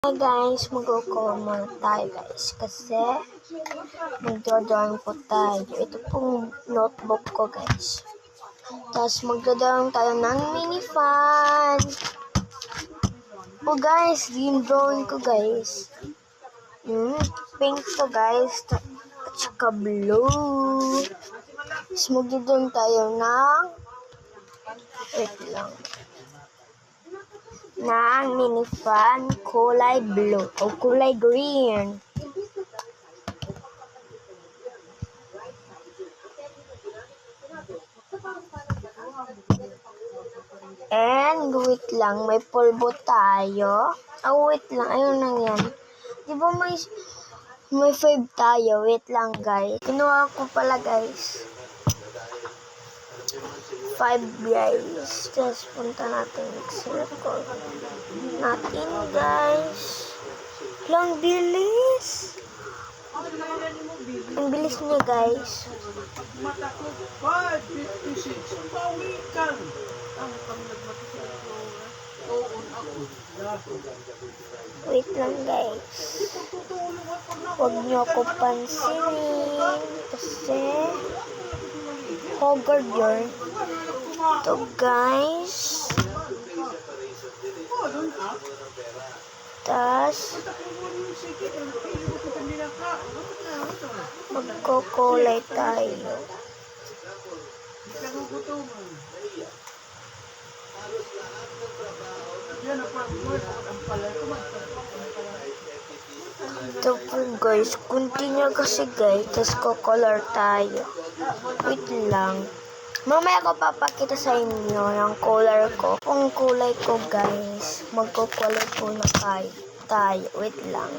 Hi guys, mag-call muna tayo guys kasi magdodrawing po tayo. Ito pong notebook ko guys. Tapos magdodrawing tayo ng mini fan. Oh guys, yung drawing ko guys. Pink to guys. At saka blue. Tapos magdodrawing tayo ng wait lang. Ng mini fan kulay blue o kulay green. And wait lang, may pulbo tayo. Wait lang, ayun lang yan. Di ba may 5 tayo? Wait lang guys. Kinuha ko pala guys. 5 guys. Tapos punta natin circle natin guys. Lang bilis. Ang bilis niya guys. Wait lang guys. Huwag niyo ako pansinin kasi hogard yun. Ito guys. Tas magkukulay tayo. Ito po guys, continue kasi guys, tas ko-color tayo. Wait lang. Mamaya ko papakita sa inyo yung color ko. Kung kulay ko guys, magkukulay po na tayo. Wait lang.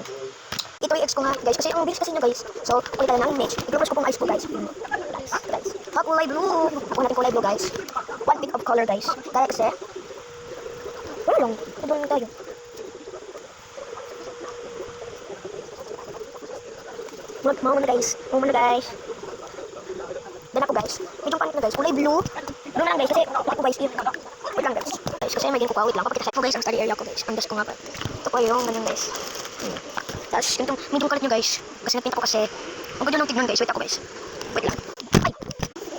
Ito i-edge ko nga guys, kasi ang bilis kasi nyo guys. So, kulit tayo ng image. I-blur ko pong eyes ko guys. Guys. Kulay blue. Kuha natin kulay blue guys. One bit of color guys. Kaya kasi, wala lang. Ito lang tayo. Mau muna guys. Dan ako guys. Medyo pangit na guys. Kulay blue. Blue na lang guys. Kasi ako guys. Wait lang guys. Kasi may din ko pa. Wait lang. Papakita sa guys ang study area ko guys. Ang desk ko nga pa. Ito po yung ganyan guys. Tapos yung medyo kalit nyo guys. Kasi napinta ko kasi. Huwag nyo lang tignan guys. Wait ako guys. Wait lang. Ay!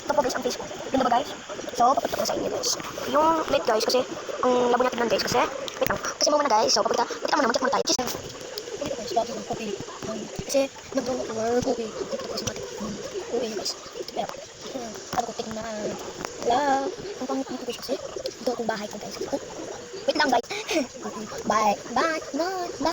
Ito po guys ang face ko. Yun na ba guys? So papakita ko sa inyo guys. Yung late guys. Kasi ang labo niya tignan guys. Kasi wait lang. Kasi mo muna guys. So papakita muna. Mag-check muna tayo. Cheers. Kasi nag-draw ko work. Okay. Ito ko kasi mati. Okay guys. Pero ako ko tignan. Wala. Ang pangit nito guys kasi. Ito akong bahay ko guys. Wait lang guys. Bye.